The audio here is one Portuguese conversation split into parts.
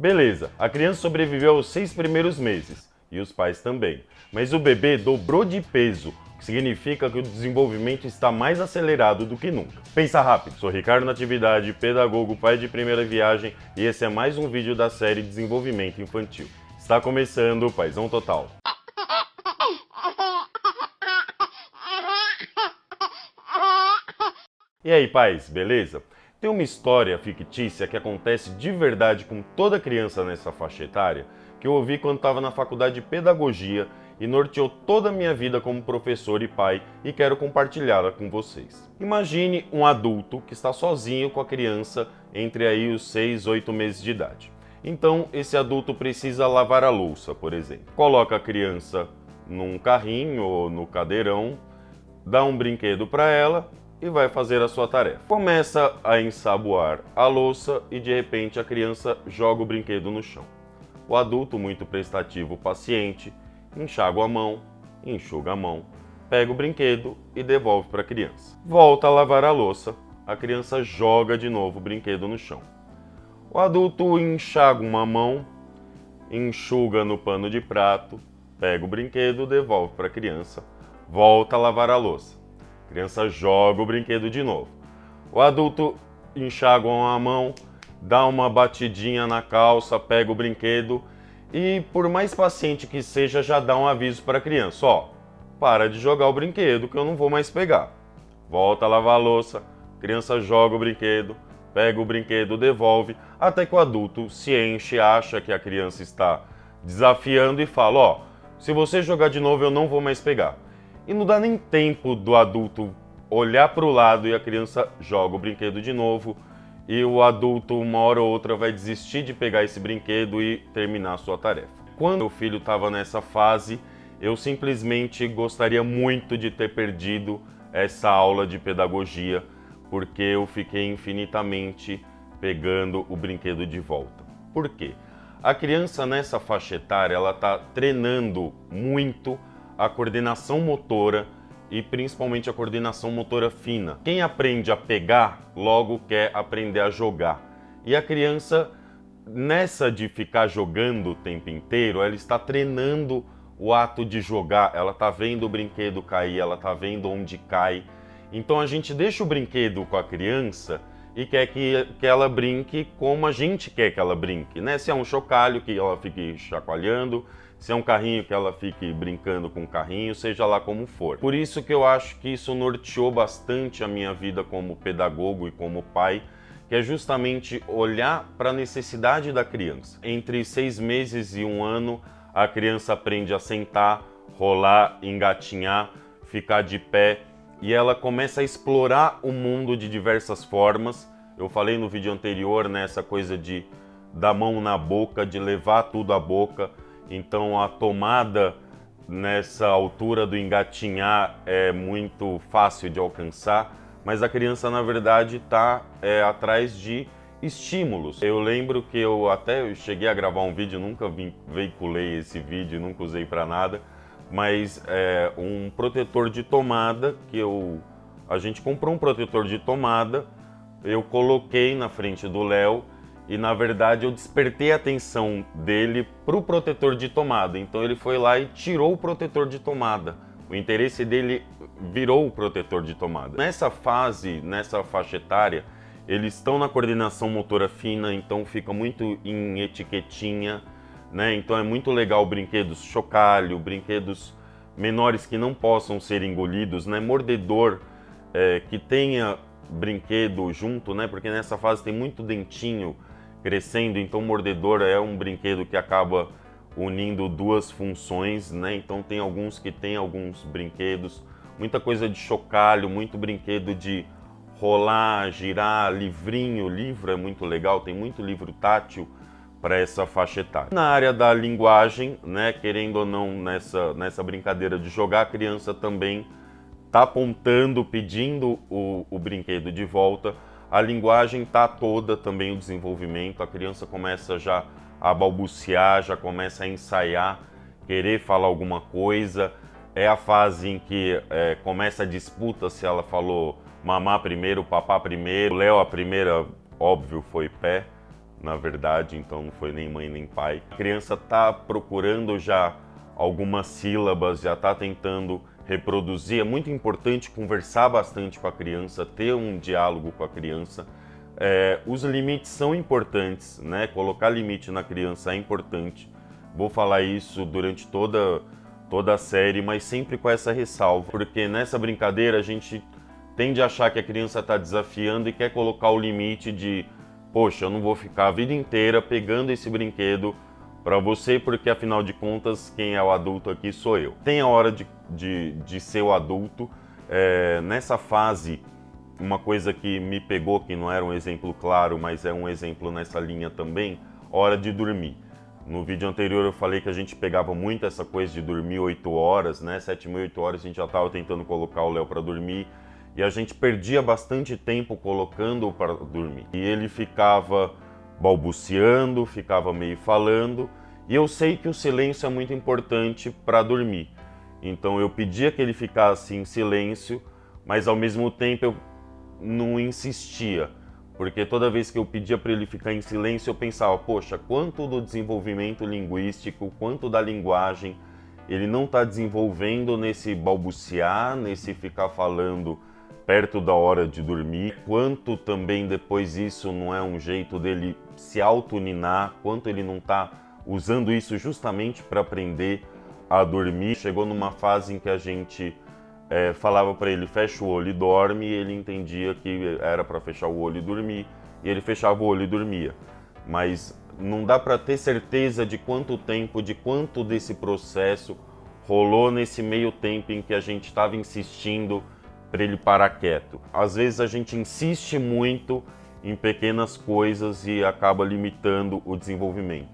Beleza, a criança sobreviveu aos 6 primeiros meses, e os pais também. Mas o bebê dobrou de peso, o que significa que o desenvolvimento está mais acelerado do que nunca. Pensa rápido, sou Ricardo Natividade, pedagogo, pai de primeira viagem, e esse é mais um vídeo da série Desenvolvimento Infantil. Está começando o Paizão Total. E aí, pais, beleza? Tem uma história fictícia que acontece de verdade com toda criança nessa faixa etária, que eu ouvi quando estava na faculdade de pedagogia e norteou toda a minha vida como professor e pai, e quero compartilhá-la com vocês. Imagine um adulto que está sozinho com a criança entre aí os 6 e 8 meses de idade. Então, esse adulto precisa lavar a louça, por exemplo. Coloca a criança num carrinho ou no cadeirão, dá um brinquedo para ela e vai fazer a sua tarefa. Começa a ensaboar a louça e de repente a criança joga o brinquedo no chão. O adulto, muito prestativo, paciente, enxágua a mão, enxuga a mão, pega o brinquedo e devolve para a criança. Volta a lavar a louça, a criança joga de novo o brinquedo no chão. O adulto enxágua uma mão, enxuga no pano de prato, pega o brinquedo, devolve para a criança, volta a lavar a louça. A criança joga o brinquedo de novo. O adulto enxágua a mão, dá uma batidinha na calça, pega o brinquedo e, por mais paciente que seja, já dá um aviso para a criança: ó, para de jogar o brinquedo que eu não vou mais pegar. Volta a lavar a louça, a criança joga o brinquedo, pega o brinquedo, devolve, até que o adulto se enche, acha que a criança está desafiando e fala: ó, se você jogar de novo eu não vou mais pegar. E não dá nem tempo do adulto olhar para o lado e a criança joga o brinquedo de novo, e o adulto uma hora ou outra vai desistir de pegar esse brinquedo e terminar a sua tarefa. Quando meu filho estava nessa fase, eu simplesmente gostaria muito de ter perdido essa aula de pedagogia, porque eu fiquei infinitamente pegando o brinquedo de volta. Por quê? A criança nessa faixa etária, ela está treinando muito a coordenação motora e principalmente a coordenação motora fina. Quem aprende a pegar, logo quer aprender a jogar. E a criança, nessa de ficar jogando o tempo inteiro, ela está treinando o ato de jogar, ela está vendo o brinquedo cair, ela está vendo onde cai. Então a gente deixa o brinquedo com a criança e quer que ela brinque como a gente quer que ela brinque, né? Se é um chocalho, que ela fique chacoalhando, se é um carrinho, que ela fique brincando com o carrinho, seja lá como for. Por isso que eu acho que isso norteou bastante a minha vida como pedagogo e como pai, que é justamente olhar para a necessidade da criança. Entre 6 meses e 1 ano, a criança aprende a sentar, rolar, engatinhar, ficar de pé, e ela começa a explorar o mundo de diversas formas. Eu falei no vídeo anterior, né, essa coisa de dar mão na boca, de levar tudo à boca. Então a tomada nessa altura do engatinhar é muito fácil de alcançar, mas a criança na verdade está atrás de estímulos. Eu lembro que eu cheguei a gravar um vídeo, nunca veiculei esse vídeo, nunca usei para nada, mas um protetor de tomada que a gente comprou um protetor de tomada, eu coloquei na frente do Léo e na verdade eu despertei a atenção dele para o protetor de tomada. Então ele foi lá e tirou o protetor de tomada. O interesse dele virou o protetor de tomada. Nessa fase, nessa faixa etária, eles estão na coordenação motora fina, então fica muito em etiquetinha, né? Então é muito legal brinquedos chocalho, brinquedos menores que não possam ser engolidos, né? Mordedor que tenha brinquedo junto, né? Porque nessa fase tem muito dentinho crescendo, então mordedor é um brinquedo que acaba unindo duas funções, né? Então tem alguns que tem alguns brinquedos, muita coisa de chocalho, muito brinquedo de rolar, girar, livrinho, livro é muito legal, tem muito livro tátil para essa faixa etária. Na área da linguagem, né, querendo ou não, nessa brincadeira de jogar, a criança também está apontando, pedindo o brinquedo de volta. A linguagem está toda também, o desenvolvimento, a criança começa já a balbuciar, já começa a ensaiar, querer falar alguma coisa. É a fase em que começa a disputa se ela falou mamá primeiro, papá primeiro. Léo, a primeira, óbvio, foi pé, na verdade, então não foi nem mãe nem pai. A criança está procurando já algumas sílabas, já está tentando reproduzir. É muito importante conversar bastante com a criança, ter um diálogo com a criança. Os limites são importantes, né? Colocar limite na criança é importante. Vou falar isso durante toda a série, mas sempre com essa ressalva, porque nessa brincadeira a gente tende a achar que a criança está desafiando e quer colocar o limite de poxa, eu não vou ficar a vida inteira pegando esse brinquedo para você, porque afinal de contas, quem é o adulto aqui sou eu. Tem a hora de ser o adulto. Nessa fase, uma coisa que me pegou, que não era um exemplo claro, mas é um exemplo nessa linha também, hora de dormir. No vídeo anterior eu falei que a gente pegava muito essa coisa de dormir 8 horas, né? 7 e 8 horas a gente já estava tentando colocar o Léo para dormir. E a gente perdia bastante tempo colocando-o para dormir. E ele ficava balbuciando, ficava meio falando. E eu sei que o silêncio é muito importante para dormir. Então eu pedia que ele ficasse em silêncio, mas ao mesmo tempo eu não insistia. Porque toda vez que eu pedia para ele ficar em silêncio, eu pensava, poxa, quanto do desenvolvimento linguístico, quanto da linguagem ele não está desenvolvendo nesse balbuciar, nesse ficar falando perto da hora de dormir, quanto também depois isso não é um jeito dele se auto-ninar, quanto ele não está usando isso justamente para aprender a dormir. Chegou numa fase em que a gente falava para ele, fecha o olho e dorme, e ele entendia que era para fechar o olho e dormir, e ele fechava o olho e dormia. Mas não dá para ter certeza de quanto tempo, de quanto desse processo rolou nesse meio tempo em que a gente estava insistindo para ele parar quieto. Às vezes a gente insiste muito em pequenas coisas e acaba limitando o desenvolvimento.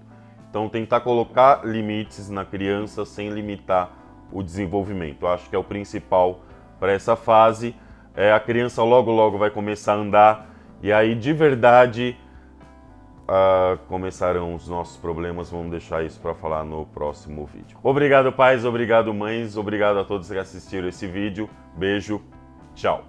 Então tentar colocar limites na criança sem limitar o desenvolvimento. Eu acho que é o principal para essa fase. A criança logo vai começar a andar e aí de verdade começarão os nossos problemas. Vamos deixar isso para falar no próximo vídeo. Obrigado pais, obrigado mães, obrigado a todos que assistiram esse vídeo. Beijo. Tchau.